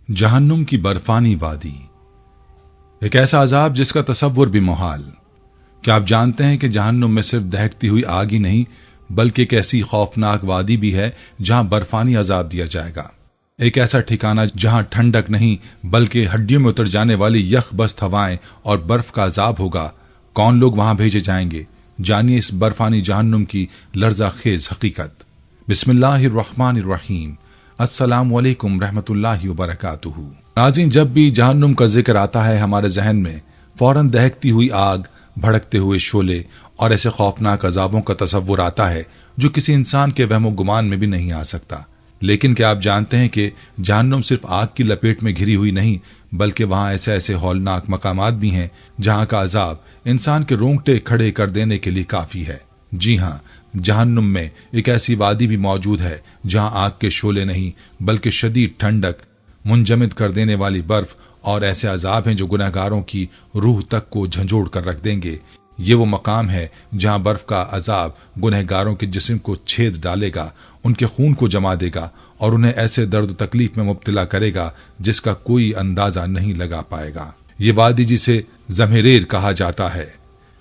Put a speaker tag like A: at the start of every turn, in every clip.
A: जहन्नुम की बर्फानी वादी, एक ऐसा अजाब जिसका तसव्वुर भी मुहाल। क्या आप जानते हैं कि जहन्नुम में सिर्फ दहकती हुई आग ही नहीं बल्कि एक ऐसी खौफनाक वादी भी है जहां बर्फानी अजाब दिया जाएगा। एक ऐसा ठिकाना जहां ठंडक नहीं बल्कि हड्डियों में उतर जाने वाली यखबस्त हवाएं और बर्फ का अजाब होगा। कौन लोग वहां भेजे जाएंगे? जानिए इस बर्फानी जहन्नुम की लर्जा खेज हकीकत। बिस्मिल्लाहिर्रहमानिर्रहीम। अस्सलामु अलैकुम रहमतुल्लाहि व बरकातुहू। नाज़रीन, जब भी जहन्नुम का जिक्र आता है हमारे जहन में फौरन दहकती हुई आग, भड़कते हुए शोले और ऐसे खौफनाक अजाबों का तसव्वुर आता है जो किसी इंसान के वहमो गुमान में भी नहीं आ सकता। लेकिन क्या आप जानते हैं कि जहन्नुम सिर्फ आग की लपेट में घिरी हुई नहीं बल्कि वहां ऐसे ऐसे हौलनाक मकामात भी हैं जहां का अजाब इंसान के रोंगटे खड़े कर देने के लिए काफी है। जी हाँ, जहन्नुम में एक ऐसी वादी भी मौजूद है जहां आग के शोले नहीं बल्कि शदीद ठंडक, मुंजमद कर देने वाली बर्फ और ऐसे अजाब हैं जो गुनहगारों की रूह तक को झंझोड़ कर रख देंगे। ये वो मकाम है जहां बर्फ का अजाब गुनहगारों के जिस्म को छेद डालेगा, उनके खून को जमा देगा और उन्हें ऐसे दर्द तकलीफ में मुब्तला करेगा जिसका कोई अंदाजा नहीं लगा पाएगा। ये वादी जिसे ज़महेरीर कहा जाता है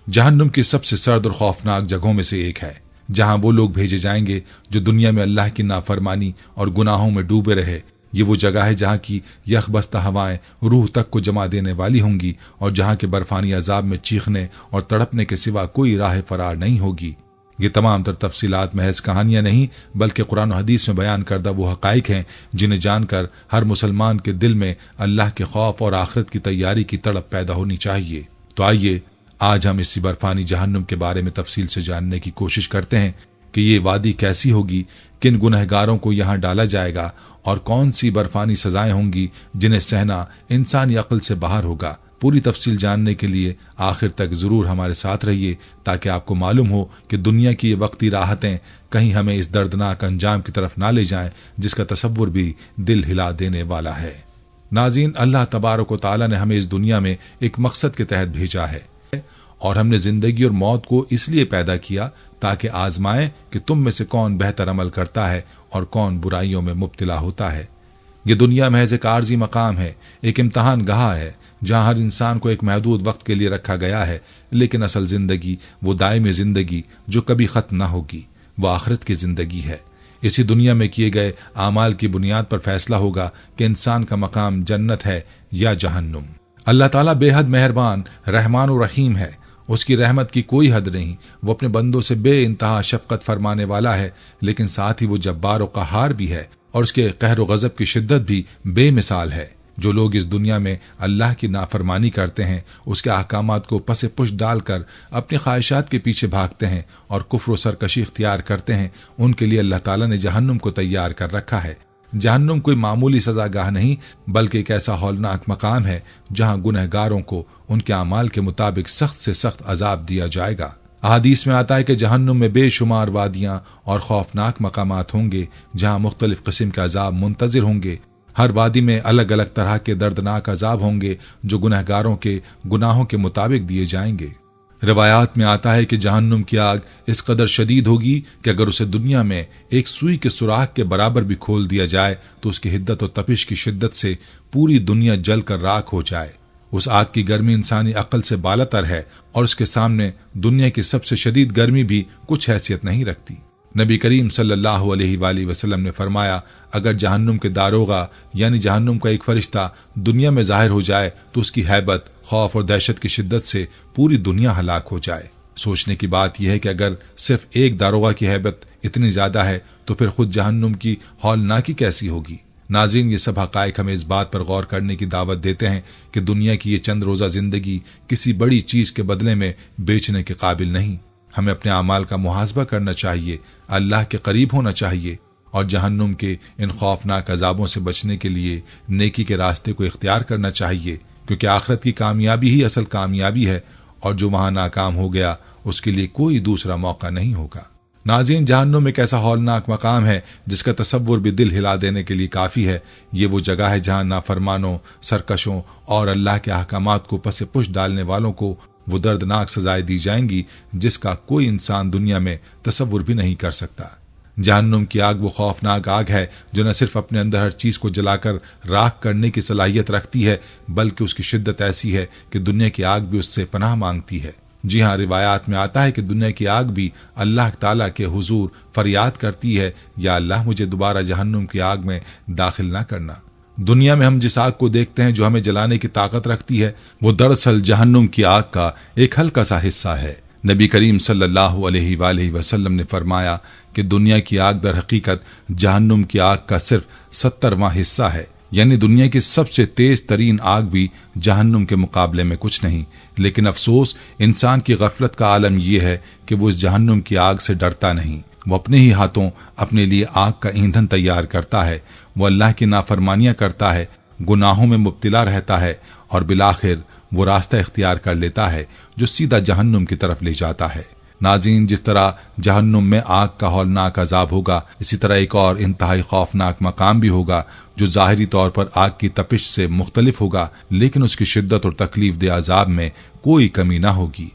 A: जहन्नुम की सबसे सर्द और खौफनाक जगहों में से एक है, जहां वो लोग भेजे जाएंगे जो दुनिया में अल्लाह की नाफरमानी और गुनाहों में डूबे रहे। ये वो जगह है जहां की यखबस्ता हवाएं रूह तक को जमा देने वाली होंगी और जहां के बर्फानी अजाब में चीखने और तड़पने के सिवा कोई राह फरार नहीं होगी। ये तमाम तर तफसीलात महज कहानियां नहीं बल्कि कुरान और हदीस में बयान करदा वो हकाइक हैं जिन्हें जानकर हर मुसलमान के दिल में अल्लाह के खौफ और आखिरत की तैयारी की तड़प पैदा होनी चाहिए। तो आइए आज हम इसी बर्फानी जहन्नुम के बारे में तफसील से जानने की कोशिश करते हैं कि ये वादी कैसी होगी, किन गुनहगारों को यहाँ डाला जाएगा और कौन सी बर्फानी सजाएं होंगी जिन्हें सहना इंसानी अक्ल से बाहर होगा। पूरी तफसील जानने के लिए आखिर तक जरूर हमारे साथ रहिए ताकि आपको मालूम हो कि दुनिया की ये वक्ती राहतें कहीं हमें इस दर्दनाक अंजाम की तरफ ना ले जाएं जिसका तसव्वुर भी दिल हिला देने वाला है। नाज़रीन, अल्लाह तबारक व तआला ने हमें इस दुनिया में एक मकसद के तहत भेजा है और हमने जिंदगी और मौत को इसलिए पैदा किया ताकि आजमाएं कि तुम में से कौन बेहतर अमल करता है और कौन बुराइयों में मुब्तला होता है। ये दुनिया महज एक आर्जी मकाम है, एक इम्तहान गाह है जहां हर इंसान को एक महदूद वक्त के लिए रखा गया है। लेकिन असल जिंदगी, वो दायमी जिंदगी जो कभी खत्म ना होगी, वो आखिरत की जिंदगी है। इसी दुनिया में किए गए आमाल की बुनियाद पर फैसला होगा कि इंसान का मकाम जन्नत है या जहन्नुम। अल्लाह ताला बेहद मेहरबान, रहमान और रहीम है। उसकी रहमत की कोई हद नहीं। वो अपने बंदों से बे इंतहा शफकत फरमाने वाला है, लेकिन साथ ही वो जब्बार और कहार भी है और उसके कहर व गजब की शिद्दत भी बेमिसाल है। जो लोग इस दुनिया में अल्लाह की नाफरमानी करते हैं, उसके अहकामात को पसे पुश डालकर अपनी ख्वाहिशात के पीछे भागते हैं और कुफ्र व सरकशी इख्तियार करते हैं, उनके लिए अल्लाह ताला ने जहन्नुम को तैयार कर रखा है। जहन्नुम कोई मामूली सजागाह नहीं बल्कि एक ऐसा हौलनाक मकाम है जहां गुनहगारों को उनके अमाल के मुताबिक सख्त से सख्त अजाब दिया जाएगा। अहादीस में आता है कि जहन्नुम में बेशुमार वादियां और खौफनाक मकामात होंगे जहां मुख्तलिफ किस्म के अजाब मुंतजिर होंगे। हर वादी में अलग अलग तरह के दर्दनाक अजाब होंगे जो गुनहगारों के गुनाहों के मुताबिक दिए जाएंगे। रिवायात में आता है कि जहन्नुम की आग इस कदर शदीद होगी कि अगर उसे दुनिया में एक सुई के सुराख के बराबर भी खोल दिया जाए तो उसकी हिद्दत और तपिश की शिद्दत से पूरी दुनिया जल कर राख हो जाए। उस आग की गर्मी इंसानी अक्ल से बालातर है और उसके सामने दुनिया की सबसे शदीद गर्मी भी कुछ हैसियत नहीं रखती। नबी करीम सल्लल्लाहु अलैहि वसल्लम ने फरमाया, अगर जहन्नुम के दारोगा यानी जहन्नुम का एक फरिश्ता दुनिया में जाहिर हो जाए तो उसकी हैबत, खौफ और दहशत की शिद्दत से पूरी दुनिया हलाक हो जाए। सोचने की बात यह है कि अगर सिर्फ एक दारोगा की हैबत इतनी ज्यादा है तो फिर खुद जहन्नुम की हौलनाकी कैसी होगी। नाज़रीन, ये सब हकायक हमें इस बात पर गौर करने की दावत देते हैं कि दुनिया की ये चंद रोजा जिंदगी किसी बड़ी चीज के बदले में बेचने के काबिल नहीं। हमें अपने अमाल का मुहासबा करना चाहिए, अल्लाह के करीब होना चाहिए और जहन्नुम के इन खौफनाक अजाबों से बचने के लिए नेकी के रास्ते को इख्तियार करना चाहिए, क्योंकि आखिरत की कामयाबी ही असल कामयाबी है और जो वहां नाकाम हो गया उसके लिए कोई दूसरा मौका नहीं होगा। नाज़रीन, जहन्नुम एक ऐसा हौलनाक मकाम है जिसका तसव्वुर भी दिल हिला देने के लिए काफी है। ये वो जगह है जहां नाफरमानों, सरकशों और अल्लाह के अहकामात को पसे पुश डालने वालों को वो दर्दनाक सजाएं दी जाएंगी जिसका कोई इंसान दुनिया में तसव्वुर भी नहीं कर सकता। जहन्नुम की आग वो खौफनाक आग है जो न सिर्फ अपने अंदर हर चीज को जलाकर राख करने की सलाहियत रखती है, बल्कि उसकी शिद्दत ऐसी है कि दुनिया की आग भी उससे पनाह मांगती है। जी हाँ, रिवायात में आता है कि दुनिया की आग भी अल्लाह ताला के हुजूर फरियाद करती है, या अल्लाह मुझे दोबारा जहन्नुम की आग में दाखिल ना करना। दुनिया में हम जिस आग को देखते हैं जो हमें जलाने की ताकत रखती है, वो दरअसल जहन्नुम की आग का एक हल्का सा हिस्सा है। नबी करीम सल्लल्लाहु अलैहि वसल्लम ने फरमाया कि दुनिया की आग दर हकीकत जहन्नुम की आग का सिर्फ 70वां हिस्सा है, यानी दुनिया की सबसे तेज तरीन आग भी जहन्नुम के मुकाबले में कुछ नहीं। लेकिन अफसोस, इंसान की गफलत का आलम यह है कि वो इस जहन्नुम की आग से डरता नहीं। वो अपने ही हाथों अपने लिए आग का ईंधन तैयार करता है, वो अल्लाह की नाफरमानियां करता है, गुनाहों में मुब्तिला रहता है और बिलाखिर वो रास्ता इख्तियार कर लेता है जो सीधा जहन्नुम की तरफ ले जाता है। नाज़रीन, जिस तरह जहन्नुम में आग का हौलनाक अजाब होगा, इसी तरह एक और इंतहाई खौफनाक मकाम भी होगा जो ज़ाहिरी तौर पर आग की तपिश से मुख्तलिफ होगा, लेकिन उसकी शिद्दत और तकलीफ दे अजाब में कोई कमी ना होगी।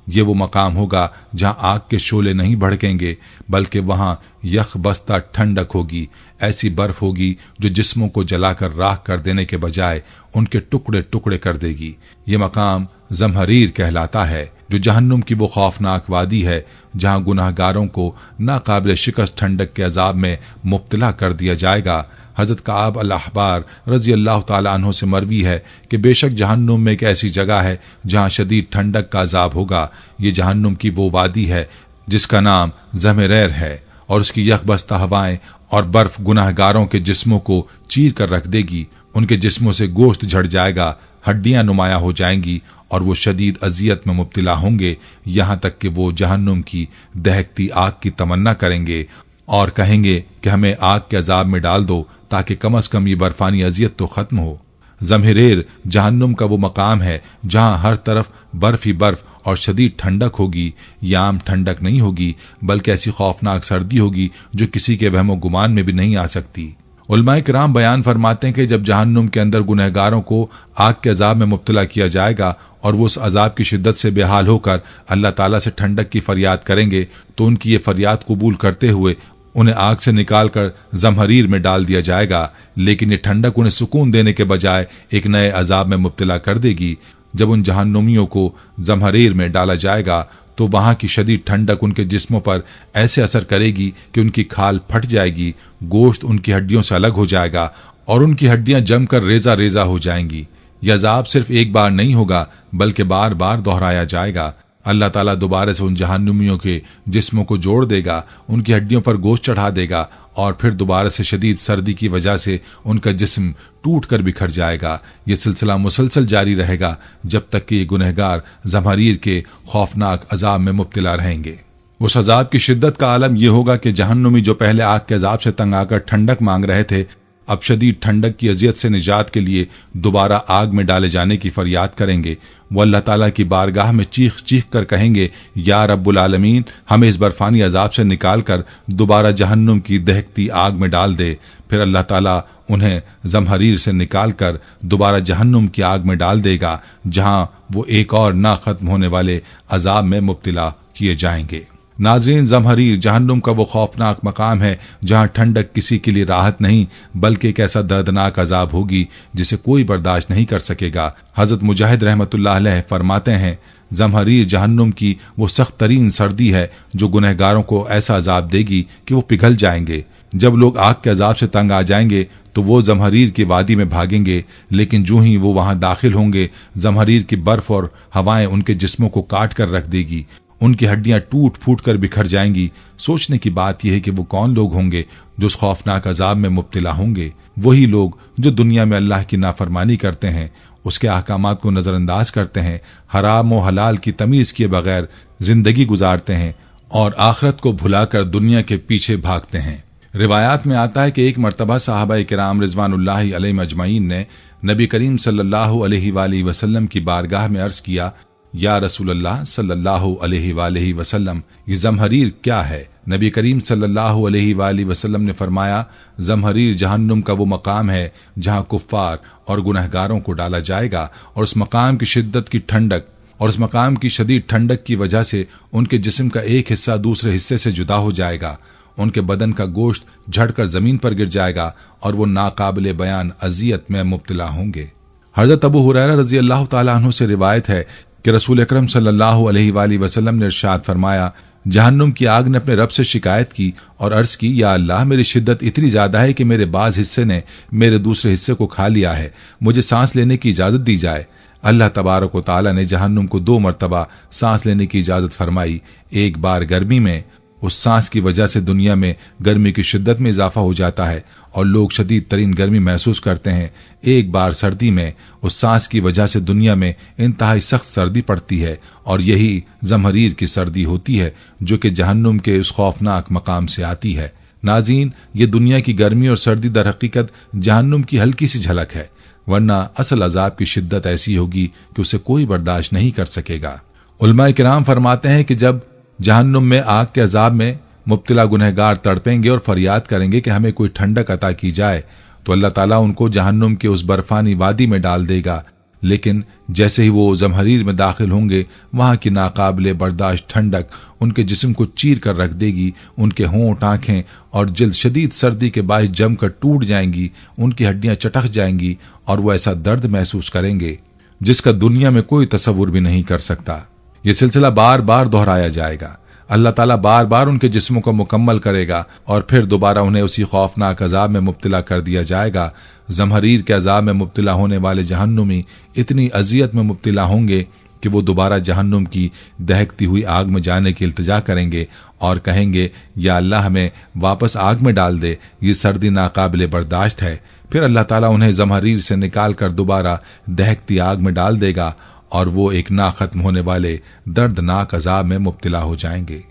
A: ये वो मकाम होगा जहां आग के शोले नहीं भड़केंगे, बल्कि वहां यख बस्ता ठंडक होगी। ऐसी बर्फ होगी जो जिस्मों को जलाकर राख कर देने के बजाय उनके टुकड़े टुकड़े कर देगी। ये मकाम ज़महरीर कहलाता है, जो जहन्नुम की वो खौफनाक वादी है जहां गुनाहगारों को नाकाबिल शिकस्त ठंडक के अजाब में मुब्तला कर दिया जाएगा। हजरत काब अल अहबार रजी अल्लाह ताला अन्हो से मरवी है कि बेशक जहन्नुम में एक ऐसी जगह है जहां शदीद ठंडक का अजाब होगा। ये जहन्नुम की वो वादी है जिसका नाम ज़महरीर है, और उसकी यखबस्ता हवाएं और बर्फ गुनाहगारों के जिस्मों को चीर कर रख देगी। उनके जिस्मों से गोश्त झड़ जाएगा, हड्डियां नुमाया हो जाएंगी और वो शदीद अजियत में मुब्तिला होंगे, यहाँ तक कि वो जहन्नुम की दहकती आग की तमन्ना करेंगे और कहेंगे कि हमें आग के अजाब में डाल दो ताकि कम से कम ये बर्फानी अजियत तो खत्म हो। ज़महरीर जहन्नुम का वो मकाम है जहां हर तरफ बर्फ ही बर्फ और शदीद ठंडक होगी। ये आम ठंडक नहीं होगी, बल्कि ऐसी खौफनाक सर्दी होगी जो किसी के वहमो गुमान में भी नहीं आ सकती। उलमाए किराम बयान फरमाते हैं कि जब जहन्नुम के अंदर गुनहगारों को आग के अजाब में मुब्तला किया जाएगा और वो उस अजाब की शिद्दत से बेहाल होकर अल्लाह ताला से ठंडक की फरियाद करेंगे, तो उनकी ये फरियाद कबूल करते हुए उन्हें आग से निकालकर ज़महरीर में डाल दिया जाएगा। लेकिन ये ठंडक उन्हें सुकून देने के बजाय एक नए अजाब में मुब्तला कर देगी। जब उन जहन्नुमियों को ज़महरीर में डाला जाएगा तो वहां की शदीद ठंडक उनके जिस्मों पर ऐसे असर करेगी कि उनकी खाल फट जाएगी, गोश्त उनकी हड्डियों से अलग हो जाएगा और उनकी हड्डियां जमकर रेजा रेजा हो जाएंगी। यह अजाब सिर्फ एक बार नहीं होगा, बल्कि बार बार दोहराया जाएगा। अल्लाह ताला दोबारा से उन जहन्नुमियों के जिस्मों को जोड़ देगा, उनकी हड्डियों पर गोश्त चढ़ा देगा और फिर दोबारा से शदीद सर्दी की वजह से उनका जिस्म टूट कर बिखर जाएगा। ये सिलसिला मुसलसल जारी रहेगा जब तक कि ये गुनहगार ज़महरीर के खौफनाक अजाब में मुब्तला रहेंगे। उस अजाब की शिद्दत का आलम यह होगा कि जहन्नुमी जो पहले आग के अजाब से तंग आकर ठंडक मांग रहे थे, अब शदीद ठंडक की अजियत से निजात के लिए दोबारा आग में डाले जाने की फरियाद करेंगे। वो अल्लाह ताला की बारगाह में चीख चीख कर कहेंगे, या रब्बुल आलमीन, हमें इस बर्फानी अजाब से निकाल कर दोबारा जहन्नुम की दहकती आग में डाल दे। फिर अल्लाह ताला उन्हें ज़महरीर से निकाल कर दोबारा जहन्नुम की आग में डाल देगा, जहां वो एक और ना खत्म होने वाले अजाब में मुब्तला किए जाएंगे। नाज़रीन, ज़महरीर जहन्नुम का वो खौफनाक मकाम है जहां ठंडक किसी के लिए राहत नहीं, बल्कि एक ऐसा दर्दनाक अजाब होगी जिसे कोई बर्दाश्त नहीं कर सकेगा। हजरत मुजाहिद रहमतुल्लाह अलैह फरमाते हैं, ज़महरीर जहन्नुम की वो सख्त तरीन सर्दी है जो गुनहगारों को ऐसा अजाब देगी कि वो पिघल जाएंगे। जब लोग आग के अजाब से तंग आ जाएंगे तो वो ज़महरीर की वादी में भागेंगे, लेकिन जो ही वो वहां दाखिल होंगे, ज़महरीर की बर्फ और हवाएं उनके जिस्मों को काट कर रख देगी, उनकी हड्डियां टूट फूट कर बिखर जाएंगी। सोचने की बात यह है कि वो कौन लोग होंगे जो उस खौफनाक अजाब में मुब्तला होंगे। वही लोग जो दुनिया में अल्लाह की नाफरमानी करते हैं, उसके अहकामात को नजरअंदाज करते हैं, हराम व हलाल की तमीज किए बगैर जिंदगी गुजारते हैं और आखिरत को भुलाकर दुनिया के पीछे भागते हैं। रिवायात में आता है कि एक मरतबा साहबा किराम रिजवानुल्लाहि अलैहिम अजमईन ने नबी करीम सल्लल्लाहु अलैहि वसल्लम की बारगाह में अर्ज किया, या रसूलल्लाह सल्लल्लाहु अलैहि वसल्लम, ये ज़महरीर क्या है? नबी करीम सल्लल्लाहु अलैहि वसल्लम ने फरमाया, ज़महरीर जहन्नुम का वो मकाम है जहां कुफ्फार और गुनहगारों को डाला जाएगा और उस मकाम की शिद्दत की ठंडक और उस मकाम की शदीद ठंडक की वजह से उनके जिस्म का एक हिस्सा दूसरे हिस्से से जुदा हो जाएगा। उनके बदन का गोश्त झड़कर जमीन पर गिर जाएगा और वो नाकाबिले बयान अजियत में मुब्तला होंगे। हज़रत अबू हुरैरा रज़ी अल्लाह ताला अन्हु से रिवायत है कि रसूल अकरम सल्लल्लाहु अलैहि वसल्लम ने इरशाद फरमाया, जहन्नुम की आग ने अपने रब से शिकायत की और अर्ज की, या अल्लाह, मेरी शिद्दत इतनी ज्यादा है कि मेरे बाज हिस्से ने मेरे दूसरे हिस्से को खा लिया है, मुझे सांस लेने की इजाजत दी जाए। अल्लाह तबारक व तआला ने जहन्नुम को 2 मरतबा सांस लेने की इजाजत फरमाई। एक बार गर्मी में, उस सांस की वजह से दुनिया में गर्मी की शिद्दत में इजाफा हो जाता है और लोग शदीद तरीन गर्मी महसूस करते हैं। एक बार सर्दी में, उस सांस की वजह से दुनिया में इंतहाई सख्त सर्दी पड़ती है और यही ज़महरीर की सर्दी होती है जो कि जहन्नुम के उस खौफनाक मकाम से आती है। नाज़रीन, ये दुनिया की गर्मी और सर्दी दर हकीकत जहन्नुम की हल्की सी झलक है, वरना असल अजाब की शिद्दत ऐसी होगी कि उसे कोई बर्दाश्त नहीं कर सकेगा। उलमाए किराम फरमाते हैं कि जब जहन्नुम में आग के अजाब में मुब्तला गुनहगार तड़पेंगे और फरियाद करेंगे कि हमें कोई ठंडक अता की जाए, तो अल्लाह ताला उनको जहन्नुम के उस बर्फानी वादी में डाल देगा। लेकिन जैसे ही वो ज़महरीर में दाखिल होंगे, वहां की नाकाबिले बर्दाश्त ठंडक उनके जिस्म को चीर कर रख देगी। उनके होंठ, आंखें और जिल्द शदीद सर्दी के बायस जमकर टूट जाएंगी, उनकी हड्डियां चटक जाएंगी और वो ऐसा दर्द महसूस करेंगे जिसका दुनिया में कोई तसव्वुर भी नहीं कर सकता। ये सिलसिला बार बार दोहराया जाएगा। अल्लाह ताला बार बार उनके जिस्मों को मुकम्मल करेगा और फिर दोबारा उन्हें उसी खौफनाक अजाब में मुब्तला कर दिया जाएगा। ज़महरीर के अजाब में मुब्तला होने वाले जहन्नुमी इतनी अजियत में मुब्तला होंगे कि वो दोबारा जहन्नुम की दहकती हुई आग में जाने की इल्तिजा करेंगे और कहेंगे, या अल्लाह, हमें वापस आग में डाल दे, ये सर्दी नाकाबिले बर्दाश्त है। फिर अल्लाह ताला उन्हें ज़महरीर से निकाल कर दोबारा दहकती आग में डाल देगा और वो एक ना खत्म होने वाले दर्दनाक अजाब में मुब्तला हो जाएंगे।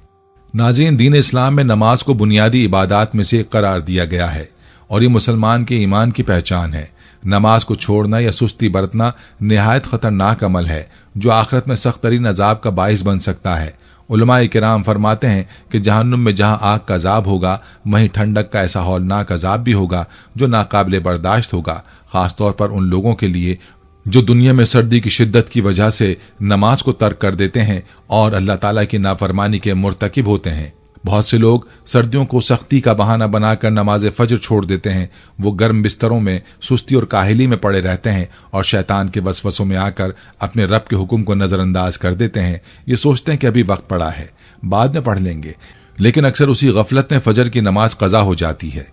A: नाज़रीन, दीन इस्लाम में नमाज को बुनियादी इबादत में से करार दिया गया है और ये मुसलमान के ईमान की पहचान है। नमाज को छोड़ना या सुस्ती बरतना निहायत खतरनाक अमल है जो आखिरत में सख्त तरीन अजाब का बाइस बन सकता है। उलमाए किराम फरमाते हैं कि जहन्नुम में जहां आग का अजाब होगा, वहीं ठंडक का ऐसा हौलनाक अजाब भी होगा जो नाकाबिले बर्दाश्त होगा, खासतौर पर उन लोगों के लिए जो दुनिया में सर्दी की शिद्दत की वजह से नमाज को तर्क कर देते हैं और अल्लाह ताला की नाफरमानी के मुर्तकिब होते हैं। बहुत से लोग सर्दियों को सख्ती का बहाना बनाकर नमाज फजर छोड़ देते हैं। वो गर्म बिस्तरों में सुस्ती और काहिली में पड़े रहते हैं और शैतान के वसवसों में आकर अपने रब के हुक्म को नजरअंदाज कर देते हैं। ये सोचते हैं कि अभी वक्त पड़ा है, बाद में पढ़ लेंगे, लेकिन अक्सर उसी गफलत में फजर की नमाज कज़ा हो जाती है।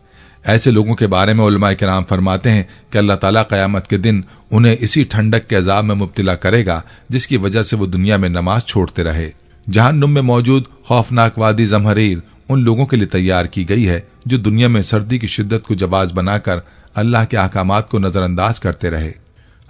A: ऐसे लोगों के बारे में उलमाए किराम फरमाते हैं कि अल्लाह ताला क़यामत के दिन उन्हें इसी ठंडक के अजाब में मुब्तला करेगा जिसकी वजह से वो दुनिया में नमाज छोड़ते रहे। जहन्नुम में मौजूद खौफनाक वादी ज़महरीर उन लोगों के लिए तैयार की गई है जो दुनिया में सर्दी की शिद्दत को जवाज बनाकर अल्लाह के अहकामात को नजरअंदाज करते रहे।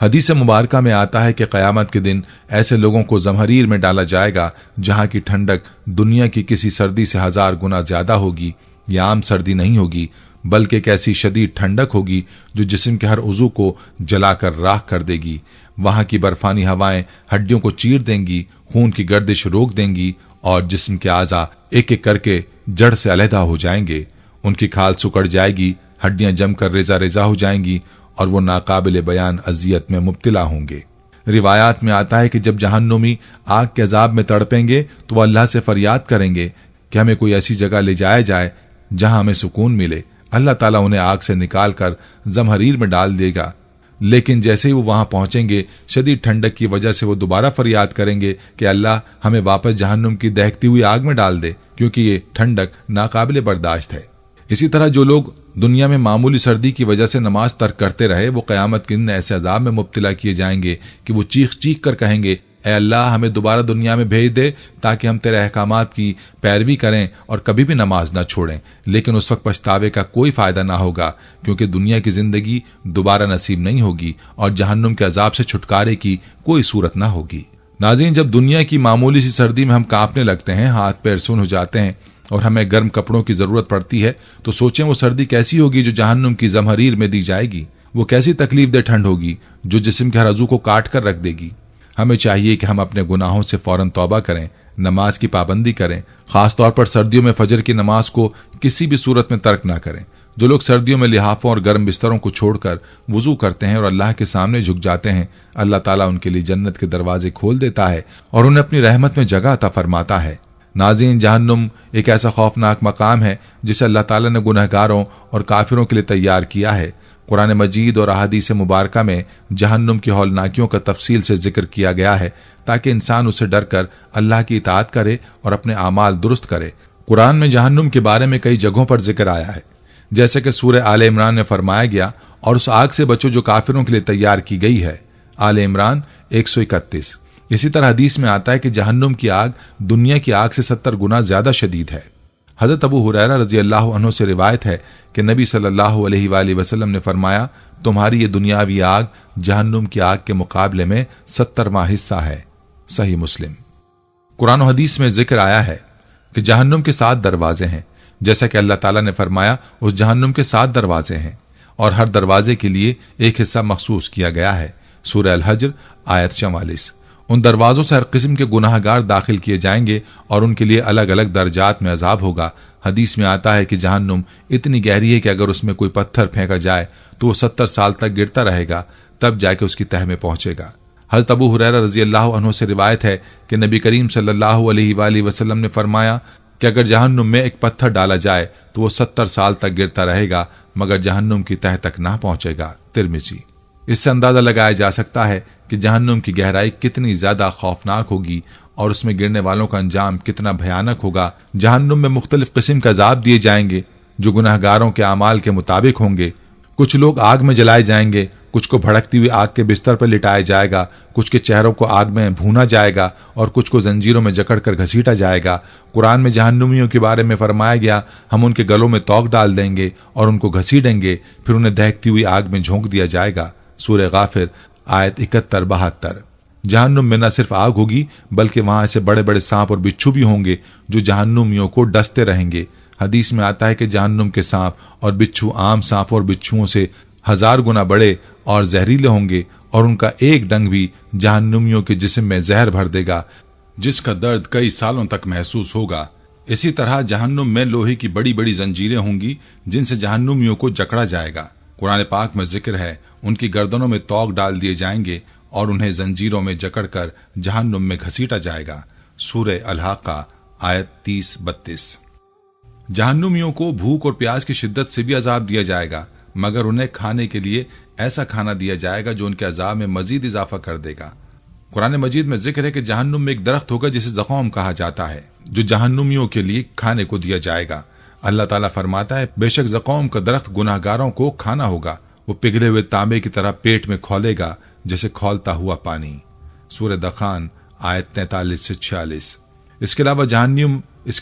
A: हदीस मुबारका में आता है कि क़यामत के दिन ऐसे लोगों को ज़महरीर में डाला जाएगा जहां की ठंडक दुनिया की किसी सर्दी से 1000 गुना ज्यादा होगी। यह आम सर्दी नहीं होगी, बल्कि एक ऐसी शदीद ठंडक होगी जो जिस्म के हर उज़ू को जलाकर राख कर देगी। वहां की बर्फानी हवाएं हड्डियों को चीर देंगी, खून की गर्दिश रोक देंगी और जिस्म के आज़ा एक एक करके जड़ से अलहदा हो जाएंगे। उनकी खाल सुकड़ जाएगी, हड्डियां जमकर रेजा रेजा हो जाएंगी और वो नाकाबिले बयान अजियत में मुब्तला होंगे। रिवायात में आता है कि जब जहन्नुमी आग के अजाब में तड़पेंगे तो वह अल्लाह से फरियाद करेंगे कि हमें कोई ऐसी जगह ले जाया जाए जहां हमें सुकून मिले। अल्लाह ताला उन्हें आग से निकालकर ज़महरीर में डाल देगा, लेकिन जैसे ही वो वहां पहुंचेंगे, शदीद ठंडक की वजह से वो दोबारा फरियाद करेंगे कि अल्लाह, हमें वापस जहन्नुम की दहकती हुई आग में डाल दे, क्योंकि ये ठंडक नाकाबिले बर्दाश्त है। इसी तरह जो लोग दुनिया में मामूली सर्दी की वजह से नमाज तर्क करते रहे, वो क़यामत के दिन ऐसे अजाब में मुब्तला किए जाएंगे कि वो चीख चीख कर कहेंगे, ऐ अल्लाह, हमें दोबारा दुनिया में भेज दे ताकि हम तेरे अहकामात की पैरवी करें और कभी भी नमाज ना छोड़ें। लेकिन उस वक्त पछतावे का कोई फायदा ना होगा, क्योंकि दुनिया की जिंदगी दोबारा नसीब नहीं होगी और जहन्नुम के अजाब से छुटकारे की कोई सूरत ना होगी। नाज़रीन, जब दुनिया की मामूली सी सर्दी में हम कांपने लगते हैं, हाथ पैर सुन्न हो जाते हैं और हमें गर्म कपड़ों की जरूरत पड़ती है, तो सोचें वो सर्दी कैसी होगी जो जहन्नुम की ज़महरीर में दी जाएगी। वो कैसी तकलीफ दे ठंड होगी जो जिस्म के हर अज़ू को काट कर रख देगी। हमें चाहिए कि हम अपने गुनाहों से फौरन तौबा करें, नमाज की पाबंदी करें, खासतौर पर सर्दियों में फजर की नमाज को किसी भी सूरत में तर्क ना करें। जो लोग सर्दियों में लिहाफों और गर्म बिस्तरों को छोड़कर वुजू करते हैं और अल्लाह के सामने झुक जाते हैं, अल्लाह ताला उनके लिए जन्नत के दरवाजे खोल देता है और उन्हें अपनी रहमत में जगह अता फरमाता है। नाज़रीन, जहन्नुम एक ऐसा खौफनाक मकाम है जिसे अल्लाह ताला ने गुनहगारों और काफिरों के लिए तैयार किया है। कुरान मजीद और अहादीस मुबारका में जहन्नुम की हौलनाकियों का तफसील से जिक्र किया गया है ताकि इंसान उससे डर कर अल्लाह की इताअत करे और अपने आमाल दुरुस्त करे। कुरान में जहन्नुम के बारे में कई जगहों पर जिक्र आया है, जैसे कि सूरह आले इमरान में फरमाया गया, और उस आग से बचो जो काफिरों के लिए तैयार की गई है। आले इमरान 131। इसी तरह हदीस में आता है कि जहन्नुम की आग दुनिया की आग से 70 गुना ज्यादा शदीद है। हजरत अबू हुरैरा रजी अल्लाह अन्हु से रिवायत है कि नबी सल्लल्लाहु अलैहि वसल्लम ने फरमाया, तुम्हारी ये दुनियावी आग जहन्नुम की आग के मुकाबले में 70वां हिस्सा है। सही मुस्लिम। कुरान और हदीस में जिक्र आया है कि जहन्नुम के 7 दरवाजे हैं, जैसा कि अल्लाह ताला ने फरमाया उस जहन्नुम के 7 दरवाजे हैं और हर दरवाजे के लिए एक हिस्सा मखसूस किया गया है। सूरह अल हज्र आयत 44। उन दरवाजों से हर किस्म के गुनाहगार दाखिल किए जाएंगे और उनके लिए अलग अलग दर्जात में अजाब होगा। हदीस में आता है कि जहन्नुम इतनी गहरी है कि अगर उसमें कोई पत्थर फेंका जाए तो वो 70 साल तक गिरता रहेगा, तब जाके उसकी तह में पहुंचेगा। हज़रत अबू हुरैरा रज़ी अल्लाह अन्हु से रिवायत है कि नबी करीम सल्लल्लाहु अलैहि वसल्लम ने फरमाया कि अगर जहन्नुम में एक पत्थर डाला जाए तो वो 70 साल तक गिरता रहेगा मगर जहन्नुम की तह तक ना पहुंचेगा। तिरमिज़ी। इससे अंदाजा लगाया जा सकता है कि जहन्नुम की गहराई कितनी ज्यादा खौफनाक होगी और उसमें गिरने वालों का अंजाम कितना भयानक होगा। जहन्नुम में मुख्तलिफ किस्म के अजाब दिए जाएंगे जो गुनाहगारों के अमाल के मुताबिक होंगे। कुछ लोग आग में जलाए जाएंगे, कुछ को भड़कती हुई आग के बिस्तर पर लिटाया जाएगा, कुछ के चेहरों को आग में भूना जाएगा और कुछ को जंजीरों में जकड़कर घसीटा जाएगा। कुरान में जहन्नुमियों के बारे में फरमाया गया, हम उनके गलों में तोक डाल देंगे और उनको घसीटेंगे, फिर उन्हें दहकती हुई आग में झोंक दिया जाएगा। सूरह गाफिर आयत 71-72। जहन्नुम में न सिर्फ आग होगी बल्कि वहां ऐसे बड़े बड़े सांप और बिच्छू भी होंगे जो जहन्नुमियों को डसते रहेंगे। हदीस में आता है कि जहन्नुम के सांप और बिच्छू आम सांप और बिच्छुओं से 1000 गुना बड़े और जहरीले होंगे और उनका एक डंग भी जहन्नुमियों के जिस्म में जहर भर देगा, जिसका दर्द कई सालों तक महसूस होगा। इसी तरह जहन्नुम में लोहे की बड़ी बड़ी जंजीरें होंगी जिनसे जहन्नुमियों को जकड़ा जाएगा। कुरान पाक में जिक्र है, उनकी गर्दनों में तोक डाल दिए जाएंगे और उन्हें जंजीरों में जकड़कर जहन्नुम में घसीटा जाएगा। सूरह अल-हाक़ा आयत 30-32। जहन्नुमियों को भूख और प्यास की शिद्दत से भी अजाब दिया जाएगा मगर उन्हें खाने के लिए ऐसा खाना दिया जाएगा जो उनके अजाब में मजीद इजाफा कर देगा। कुरान मजीद में जिक्र है कि जहन्नुम में एक दरख्त होगा जिसे ज़क़ूम कहा जाता है, जो जहन्नुमियों के लिए खाने को दिया जाएगा। अल्लाह ताला फरमाता है, बेशक ज़क़ूम का दरख्त गुनाहगारों को खाना होगा, वो पिघले हुए तांबे की तरह पेट में खौलेगा जैसे खौलता हुआ पानी। सूरह दखान आयत 43-46। इसके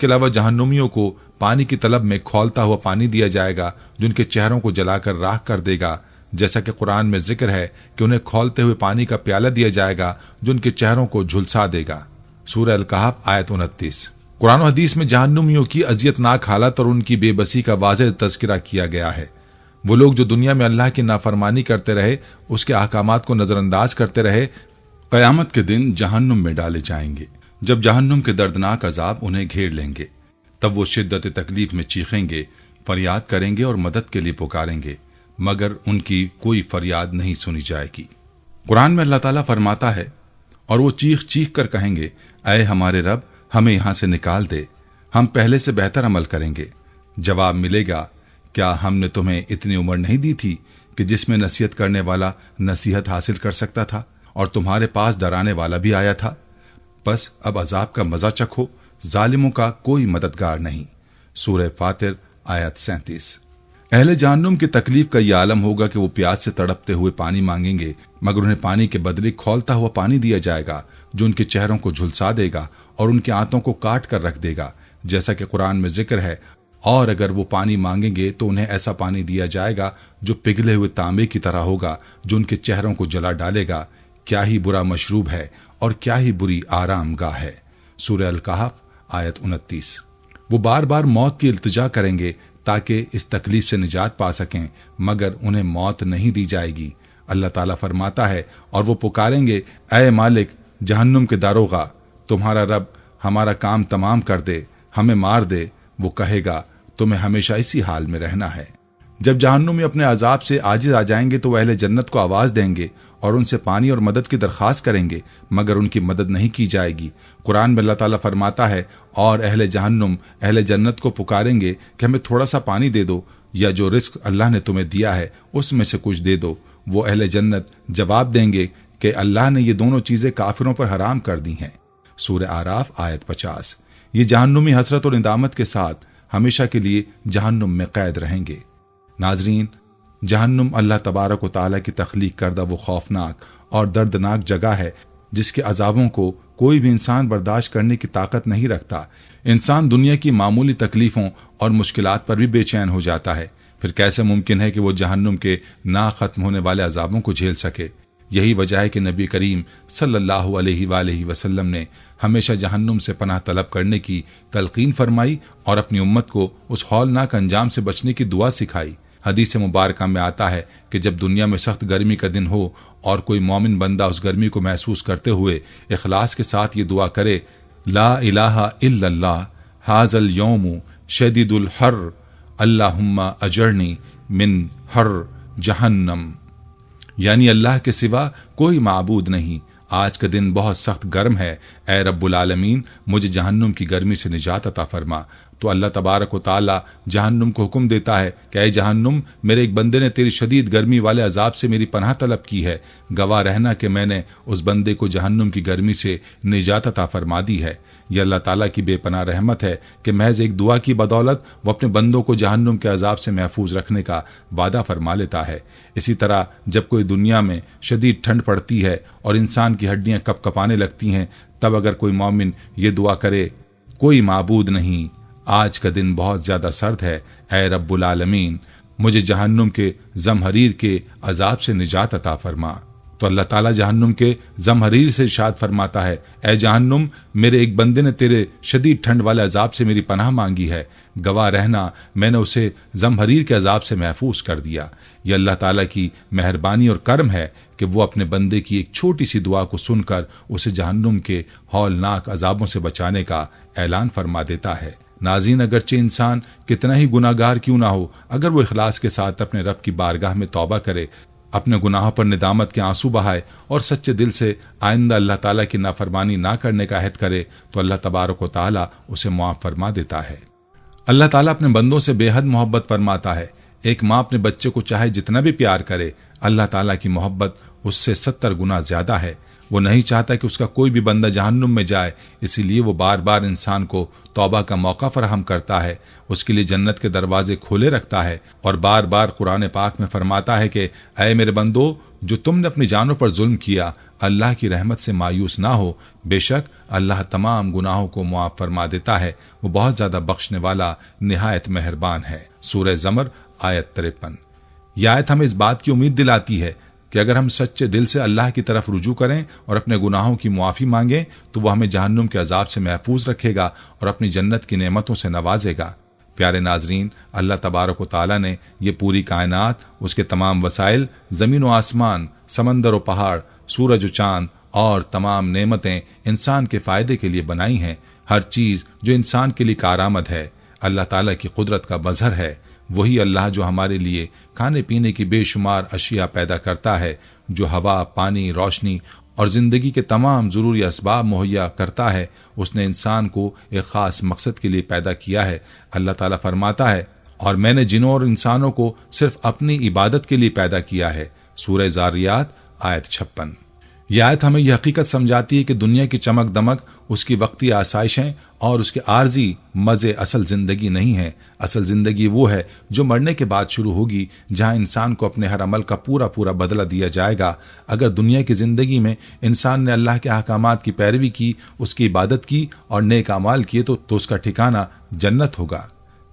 A: अलावा जहन्नुमियों को पानी की तलब में खौलता हुआ पानी दिया जाएगा जो उनके चेहरों को जलाकर राख कर देगा, जैसा कि कुरान में जिक्र है कि उन्हें खौलते हुए पानी का प्याला दिया जाएगा जो उनके चेहरों को झुलसा देगा। सूरह अल-कहफ आयत 29। कुरान और हदीस में जहन्नुमियों की अजियतनाक हालत और उनकी बेबसी का वाज़ेह तज़किरा किया गया है। वो लोग जो दुनिया में अल्लाह की नाफरमानी करते रहे, उसके अहकामात को नजरअंदाज करते रहे, कयामत के दिन जहन्नुम में डाले जाएंगे। जब जहन्नुम के दर्दनाक अजाब उन्हें घेर लेंगे तब वो शिद्दत तकलीफ में चीखेंगे, फरियाद करेंगे और मदद के लिए पुकारेंगे मगर उनकी कोई फरियाद नहीं सुनी जाएगी। कुरान में अल्लाह ताला फरमाता है, और वो चीख चीख कर कहेंगे, ऐ हमारे रब, हमें यहां से निकाल दे, हम पहले से बेहतर अमल करेंगे। जवाब मिलेगा, क्या हमने तुम्हें इतनी उम्र नहीं दी थी कि जिसमें नसीहत करने वाला नसीहत हासिल कर सकता था और तुम्हारे पास डराने वाला भी आया था? बस अब अजाब का मजा चखो, जालिमों का कोई मददगार नहीं। सूरह फातिर आयत 37। अहले जहन्नुम की तकलीफ का यह आलम होगा कि वो प्यास से तड़पते हुए पानी मांगेंगे मगर उन्हें पानी के बदले खौलता हुआ पानी दिया जाएगा जो उनके चेहरों को झुलसा देगा और उनके आंतों को काट कर रख देगा, जैसा कि कुरान में जिक्र है। और अगर वो पानी मांगेंगे तो उन्हें ऐसा पानी दिया जाएगा जो पिघले हुए तांबे की तरह होगा जो उनके चेहरों को जला डालेगा। क्या ही बुरा मशरूब है और क्या ही बुरी आराम गाह है। सूरह अल-कहफ आयत 29। वो बार बार मौत की इल्तिजा करेंगे ताकि इस तकलीफ से निजात पा सकें मगर उन्हें मौत नहीं दी जाएगी। अल्लाह ताला फरमाता है, और वो पुकारेंगे, ऐ मालिक, जहन्नुम के दारोगा, तुम्हारा रब हमारा काम तमाम कर दे, हमें मार दे। वो कहेगा, तुम्हें हमेशा इसी हाल में रहना है। जब जहन्नुमी अपने अजाब से आजिज आ जाएंगे तो वह अहले जन्नत को आवाज देंगे اور ان سے پانی اور مدد کی درخواست کریں گے مگر ان کی مدد نہیں کی جائے گی۔ قرآن میں اللہ تعالیٰ فرماتا ہے اور اہل جہنم اہل جنت کو پکاریں گے کہ ہمیں تھوڑا سا پانی دے دو یا جو رزق اللہ نے تمہیں دیا ہے اس میں سے کچھ دے دو۔ وہ اہل جنت جواب دیں گے کہ اللہ نے یہ دونوں چیزیں کافروں پر حرام کر دی ہیں۔ سورہ اعراف آیت 50۔ یہ جہنمی حسرت اور ندامت کے ساتھ ہمیشہ کے لیے جہنم میں قید رہیں گے۔ ناظرین، جہنم اللہ تبارک و تعالیٰ کی تخلیق کردہ وہ خوفناک اور دردناک جگہ ہے جس کے عذابوں کو کوئی بھی انسان برداشت کرنے کی طاقت نہیں رکھتا۔ انسان دنیا کی معمولی تکلیفوں اور مشکلات پر بھی بے چین ہو جاتا ہے، پھر کیسے ممکن ہے کہ وہ جہنم کے نہ ختم ہونے والے عذابوں کو جھیل سکے؟ یہی وجہ ہے کہ نبی کریم صلی اللہ علیہ وآلہ وسلم نے ہمیشہ جہنم سے پناہ طلب کرنے کی تلقین فرمائی اور اپنی امت کو اس ہولناک انجام سے بچنے کی دعا سکھائی۔ حدیث مبارکہ میں آتا ہے کہ جب دنیا میں سخت گرمی کا دن ہو اور کوئی مومن بندہ اس گرمی کو محسوس کرتے ہوئے اخلاص کے ساتھ یہ دعا کرے، لا الہ الا اللہ ھذا الیوم شدید الحر اللہم اجرنی من حر جہنم، یعنی اللہ کے سوا کوئی معبود نہیں، آج کا دن بہت سخت گرم ہے، اے رب العالمین مجھے جہنم کی گرمی سے نجات عطا فرما۔ تو اللہ تبارک و تعالی جہنم کو حکم دیتا ہے کہ اے جہنم، میرے ایک بندے نے تیری شدید گرمی والے عذاب سے میری پناہ طلب کی ہے، گواہ رہنا کہ میں نے اس بندے کو جہنم کی گرمی سے نجات عطا فرما دی ہے۔ یہ اللہ تعالیٰ کی بے پناہ رحمت ہے کہ محض ایک دعا کی بدولت وہ اپنے بندوں کو جہنم کے عذاب سے محفوظ رکھنے کا وعدہ فرما لیتا ہے۔ اسی طرح جب کوئی دنیا میں شدید ٹھنڈ پڑتی ہے اور انسان کی ہڈیاں کپ کپانے لگتی ہیں، تب اگر کوئی مومن یہ دعا کرے، کوئی معبود نہیں، آج کا دن بہت زیادہ سرد ہے، اے رب العالمین مجھے جہنم کے زمہریر کے عذاب سے نجات عطا فرما، تو اللہ تعالیٰ جہنم کے زمہریر سے ارشاد فرماتا ہے، اے جہنم میرے ایک بندے نے تیرے شدید ٹھنڈ والے عذاب سے میری پناہ مانگی ہے، گواہ رہنا میں نے اسے زمہریر کے عذاب سے محفوظ کر دیا۔ یہ اللہ تعالیٰ کی مہربانی اور کرم ہے کہ وہ اپنے بندے کی ایک چھوٹی سی دعا کو سن کر اسے جہنم کے ہولناک عذابوں سے بچانے کا اعلان فرما دیتا ہے۔ ناظرین، اگرچہ انسان کتنا ہی گناہ گار کیوں نہ ہو، اگر وہ اخلاص کے ساتھ اپنے رب کی بارگاہ میں توبہ کرے، اپنے گناہوں پر ندامت کے آنسو بہائے اور سچے دل سے آئندہ اللہ تعالیٰ کی نافرمانی نہ کرنے کا عہد کرے، تو اللہ تبارک و تعالیٰ اسے معاف فرما دیتا ہے۔ اللہ تعالیٰ اپنے بندوں سے بے حد محبت فرماتا ہے۔ ایک ماں اپنے بچے کو چاہے جتنا بھی پیار کرے، اللہ تعالیٰ کی محبت اس سے 70 گنا زیادہ ہے۔ وہ نہیں چاہتا کہ اس کا کوئی بھی بندہ جہنم میں جائے، اسی لیے وہ بار بار انسان کو توبہ کا موقع فراہم کرتا ہے، اس کے لیے جنت کے دروازے کھولے رکھتا ہے، اور بار بار قرآن پاک میں فرماتا ہے کہ اے میرے بندو، جو تم نے اپنی جانوں پر ظلم کیا، اللہ کی رحمت سے مایوس نہ ہو، بے شک اللہ تمام گناہوں کو معاف فرما دیتا ہے، وہ بہت زیادہ بخشنے والا نہایت مہربان ہے۔ سورہ زمر آیت 53۔ یہ آیت ہمیں اس بات کی امید دلاتی ہے کہ اگر ہم سچے دل سے اللہ کی طرف رجوع کریں اور اپنے گناہوں کی معافی مانگیں تو وہ ہمیں جہنم کے عذاب سے محفوظ رکھے گا اور اپنی جنت کی نعمتوں سے نوازے گا۔ پیارے ناظرین، اللہ تبارک و تعالیٰ نے یہ پوری کائنات، اس کے تمام وسائل، زمین و آسمان، سمندر و پہاڑ، سورج و چاند اور تمام نعمتیں انسان کے فائدے کے لیے بنائی ہیں۔ ہر چیز جو انسان کے لیے کارآمد ہے، اللہ تعالیٰ کی قدرت کا مظہر ہے۔ وہی اللہ جو ہمارے لیے کھانے پینے کی بے شمار اشیاء پیدا کرتا ہے، جو ہوا، پانی، روشنی اور زندگی کے تمام ضروری اسباب مہیا کرتا ہے، اس نے انسان کو ایک خاص مقصد کے لیے پیدا کیا ہے۔ اللہ تعالیٰ فرماتا ہے، اور میں نے جنوں اور انسانوں کو صرف اپنی عبادت کے لیے پیدا کیا ہے۔ سورہ ذاریات آیت 56۔ یہ آیت ہمیں یہ حقیقت سمجھاتی ہے کہ دنیا کی چمک دمک، اس کی وقتی آسائشیں اور اس کے عارضی مزے اصل زندگی نہیں ہے۔ اصل زندگی وہ ہے جو مرنے کے بعد شروع ہوگی، جہاں انسان کو اپنے ہر عمل کا پورا بدلہ دیا جائے گا۔ اگر دنیا کی زندگی میں انسان نے اللہ کے احکامات کی پیروی کی، اس کی عبادت کی اور نیک اعمال کیے تو اس کا ٹھکانہ جنت ہوگا،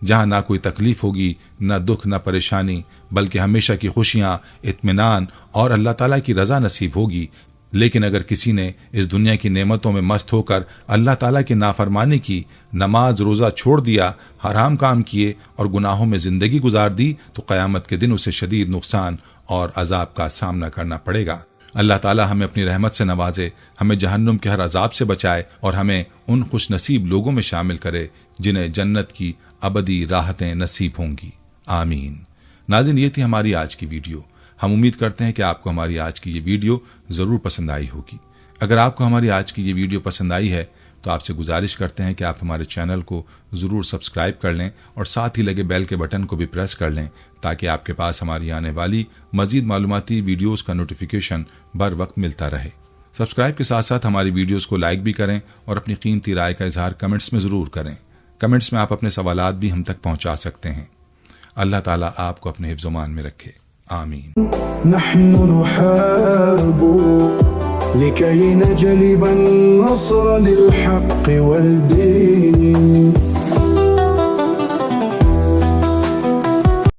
A: جہاں نہ کوئی تکلیف ہوگی، نہ دکھ، نہ پریشانی، بلکہ ہمیشہ کی خوشیاں، اطمینان اور اللہ تعالیٰ کی رضا نصیب ہوگی۔ لیکن اگر کسی نے اس دنیا کی نعمتوں میں مست ہو کر اللہ تعالیٰ کی نافرمانی کی، نماز روزہ چھوڑ دیا، حرام کام کیے اور گناہوں میں زندگی گزار دی، تو قیامت کے دن اسے شدید نقصان اور عذاب کا سامنا کرنا پڑے گا۔ اللہ تعالیٰ ہمیں اپنی رحمت سے نوازے، ہمیں جہنم کے ہر عذاب سے بچائے اور ہمیں ان خوش نصیب لوگوں میں شامل کرے جنہیں جنت کی ابدی راحتیں نصیب ہوں گی۔ آمین۔ ناظرین، یہ تھی ہماری آج کی ویڈیو۔ ہم امید کرتے ہیں کہ آپ کو ہماری آج کی یہ ویڈیو ضرور پسند آئی ہوگی۔ اگر آپ کو ہماری آج کی یہ ویڈیو پسند آئی ہے تو آپ سے گزارش کرتے ہیں کہ آپ ہمارے چینل کو ضرور سبسکرائب کر لیں اور ساتھ ہی لگے بیل کے بٹن کو بھی پریس کر لیں تاکہ آپ کے پاس ہماری آنے والی مزید معلوماتی ویڈیوز کا نوٹیفیکیشن بر وقت ملتا رہے۔ سبسکرائب کے ساتھ ساتھ ہماری ویڈیوز کو لائک بھی کریں اور اپنی قیمتی رائے کا اظہار کمنٹس میں ضرور کریں۔ کمنٹس میں آپ اپنے سوالات بھی ہم تک پہنچا سکتے ہیں۔ اللہ تعالیٰ آپ کو اپنے حفظ و امان میں رکھے، آمین۔
B: نحن نحارب لكي نجلب النصر للحق والدين